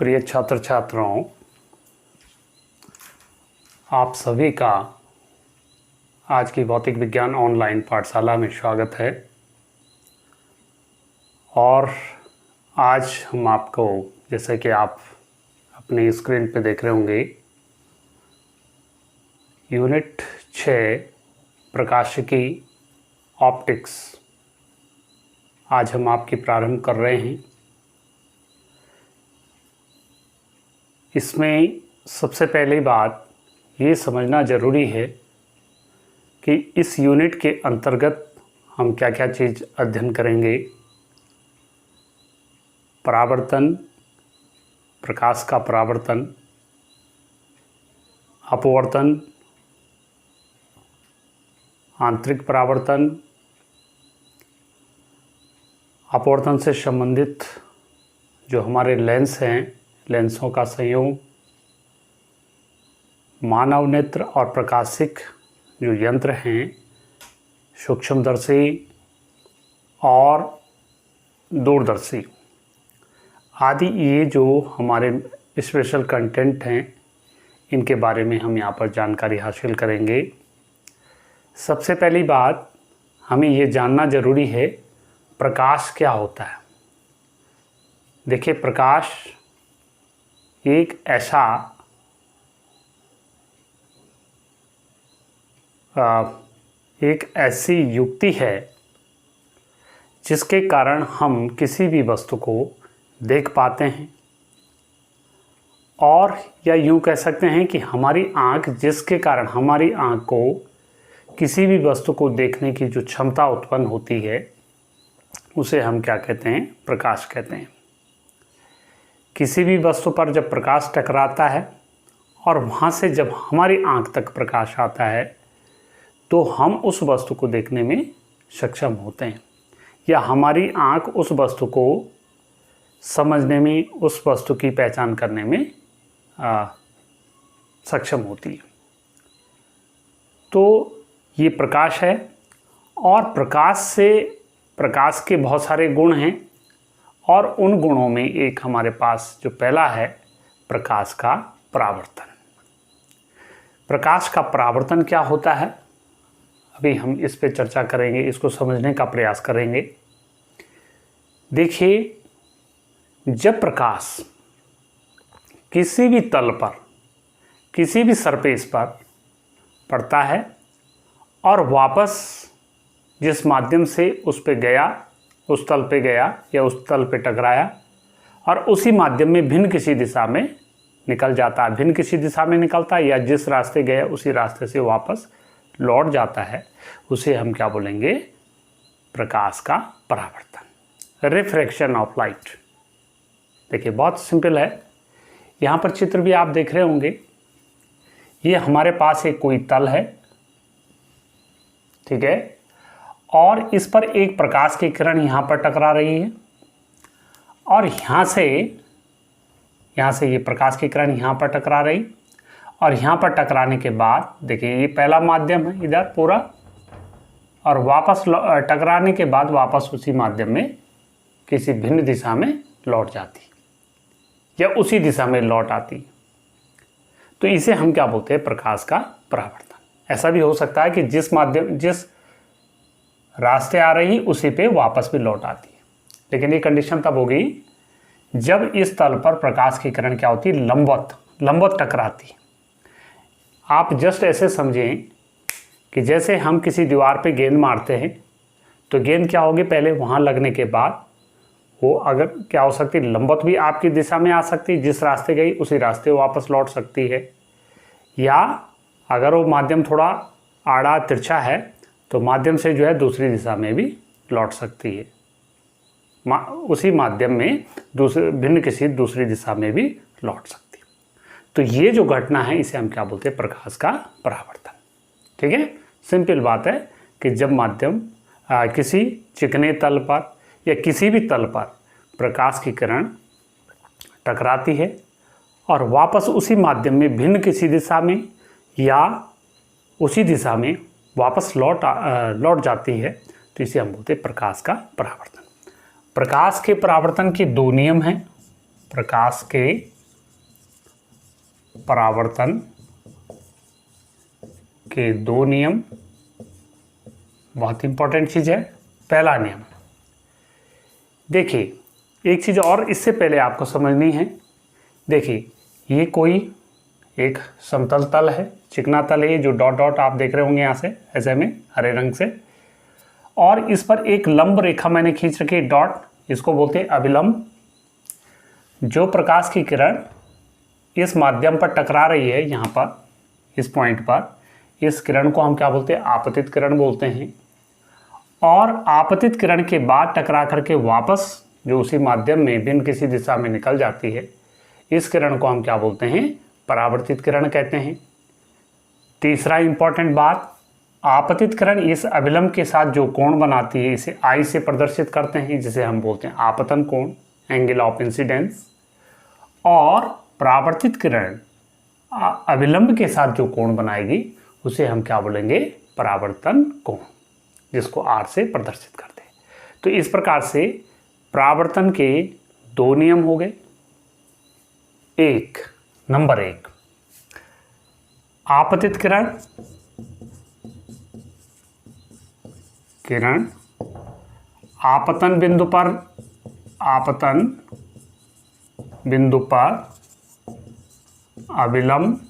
प्रिय छात्र छात्राओं, आप सभी का आज की भौतिक विज्ञान ऑनलाइन पाठशाला में स्वागत है। और आज हम आपको, जैसे कि आप अपनी स्क्रीन पे देख रहे होंगे, यूनिट 6 प्रकाशिकी ऑप्टिक्स आज हम आपकी प्रारंभ कर रहे हैं। इसमें सबसे पहली बात ये समझना ज़रूरी है कि इस यूनिट के अंतर्गत हम क्या क्या चीज़ अध्ययन करेंगे। परावर्तन, प्रकाश का परावर्तन, अपवर्तन, आंतरिक परावर्तन, अपवर्तन से संबंधित जो हमारे लेंस हैं, लेंसों का संयोग, मानव नेत्र और प्रकाशिक जो यंत्र हैं, सूक्ष्मदर्शी और दूरदर्शी आदि, ये जो हमारे स्पेशल कंटेंट हैं, इनके बारे में हम यहाँ पर जानकारी हासिल करेंगे। सबसे पहली बात हमें ये जानना ज़रूरी है, प्रकाश क्या होता है। देखिए, प्रकाश एक ऐसी युक्ति है जिसके कारण हम किसी भी वस्तु को देख पाते हैं, और या यूँ कह सकते हैं कि हमारी आँख, जिसके कारण हमारी आँख को किसी भी वस्तु को देखने की जो क्षमता उत्पन्न होती है, उसे हम क्या कहते हैं? प्रकाश कहते हैं। किसी भी वस्तु पर जब प्रकाश टकराता है और वहाँ से जब हमारी आँख तक प्रकाश आता है, तो हम उस वस्तु को देखने में सक्षम होते हैं, या हमारी आँख उस वस्तु को समझने में, उस वस्तु की पहचान करने में सक्षम होती है। तो ये प्रकाश है, और प्रकाश के बहुत सारे गुण हैं, और उन गुणों में एक हमारे पास जो पहला है, प्रकाश का परावर्तन। प्रकाश का परावर्तन क्या होता है, अभी हम इस पे चर्चा करेंगे, इसको समझने का प्रयास करेंगे। देखिए, जब प्रकाश किसी भी तल पर, किसी भी सरफेस पर पड़ता है और वापस जिस माध्यम से उस पे गया, उस तल पे गया या उस तल पे टकराया, और उसी माध्यम में भिन्न किसी दिशा में निकल जाता है, भिन्न किसी दिशा में निकलता है, या जिस रास्ते गया उसी रास्ते से वापस लौट जाता है, उसे हम क्या बोलेंगे? प्रकाश का परावर्तन, रिफ्रैक्शन ऑफ लाइट। देखिए, बहुत सिंपल है। यहाँ पर चित्र भी आप देख रहे होंगे। ये हमारे पास एक कोई तल है, ठीक है, और इस पर एक प्रकाश की किरण यहाँ पर टकरा रही है, और यहाँ से ये प्रकाश की किरण यहाँ पर टकरा रही, और यहाँ पर टकराने के बाद देखिए, ये पहला माध्यम है इधर पूरा, और वापस टकराने के बाद वापस उसी माध्यम में किसी भिन्न दिशा में लौट जाती, या उसी दिशा में लौट आती। तो इसे हम क्या बोलते हैं? प्रकाश का परावर्तन। ऐसा भी हो सकता है कि जिस रास्ते आ रही उसी पे वापस भी लौट आती है, लेकिन ये कंडीशन तब होगी जब इस तल पर प्रकाश की किरण क्या होती है? लंबवत टकराती। आप जस्ट ऐसे समझें कि जैसे हम किसी दीवार पे गेंद मारते हैं, तो गेंद क्या होगी? पहले वहाँ लगने के बाद वो अगर क्या हो सकती है? लंबवत भी आपकी दिशा में आ सकती है, जिस रास्ते गई उसी रास्ते वापस लौट सकती है, या अगर वो माध्यम थोड़ा आड़ा तिरछा है तो माध्यम से जो है दूसरी दिशा में भी लौट सकती है, उसी माध्यम में भिन्न किसी दूसरी दिशा में भी लौट सकती है। तो ये जो घटना है, इसे हम क्या बोलते हैं? प्रकाश का परावर्तन। ठीक है, सिंपल बात है कि जब माध्यम किसी चिकने तल पर या किसी भी तल पर प्रकाश की किरण टकराती है और वापस उसी माध्यम में भिन्न किसी दिशा में या उसी दिशा में वापस लौट जाती है, तो इसे हम बोलते हैं प्रकाश का परावर्तन। प्रकाश के परावर्तन के दो नियम हैं। प्रकाश के परावर्तन के दो नियम, बहुत इंपॉर्टेंट चीज़ है। पहला नियम देखिए, एक चीज़ और इससे पहले आपको समझनी है। देखिए, ये कोई एक समतल तल है, चिकना तल है, जो डॉट डॉट आप देख रहे होंगे यहाँ से ऐसे में हरे रंग से, और इस पर एक लंब रेखा मैंने खींच रखी है डॉट, इसको बोलते हैं अभिलंब। जो प्रकाश की किरण इस माध्यम पर टकरा रही है, यहाँ पर इस पॉइंट पर, इस किरण को हम क्या बोलते हैं? आपतित किरण बोलते हैं। और आपतित किरण के बाद टकरा करके वापस जो उसी माध्यम में भिन्न किसी दिशा में निकल जाती है, इस किरण को हम क्या बोलते हैं? परावर्तित किरण कहते हैं। तीसरा इंपॉर्टेंट बात, आपतित किरण इस अभिलंब के साथ जो कोण बनाती है, इसे आई से प्रदर्शित करते हैं, जिसे हम बोलते हैं आपतन कोण, एंगल ऑफ इंसिडेंस। और परावर्तित किरण अभिलंब के साथ जो कोण बनाएगी, उसे हम क्या बोलेंगे? परावर्तन कोण, जिसको आर से प्रदर्शित करते हैं। तो इस प्रकार से परावर्तन के दो नियम हो गए। नंबर एक, आपतित किरण आपतन बिंदु पर अभिलंब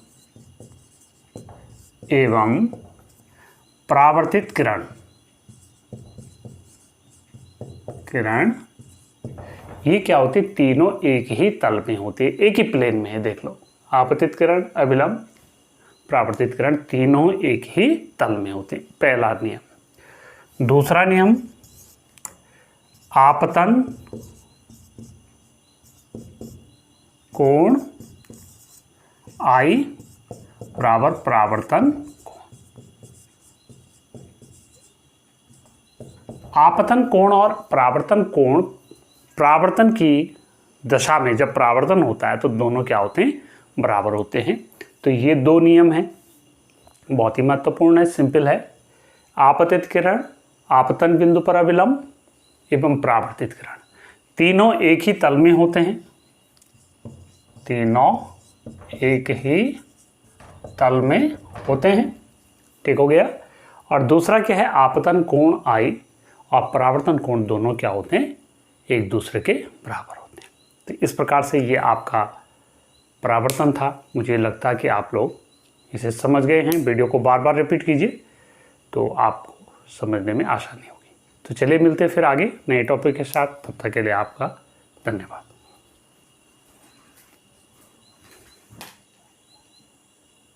एवं परावर्तित किरण ये क्या होती है? तीनों एक ही तल में होती है, एक ही प्लेन में है। देख लो, आपतित किरण, अभिलंब, परावर्तित किरण तीनों एक ही तल में होते हैं। पहला नियम। दूसरा नियम, आपतन कोण आई बराबर परावर्तन कोण। आपतन कोण और परावर्तन कोण, परावर्तन की दशा में जब परावर्तन होता है तो दोनों क्या होते हैं? बराबर होते हैं। तो ये दो नियम हैं, बहुत ही महत्वपूर्ण है, सिंपल है। आपतित किरण आपतन बिंदु पर अभिलंब एवं परावर्तित किरण तीनों एक ही तल में होते हैं, तीनों एक ही तल में होते हैं। ठीक हो गया। और दूसरा क्या है? आपतन कोण आई और परावर्तन कोण दोनों क्या होते हैं? एक दूसरे के बराबर होते हैं। तो इस प्रकार से ये आपका परावर्तन था। मुझे लगता है कि आप लोग इसे समझ गए हैं। वीडियो को बार बार रिपीट कीजिए तो आपको समझने में आसानी होगी। तो चलिए मिलते हैं फिर आगे नए टॉपिक के साथ। तब तक के लिए आपका धन्यवाद।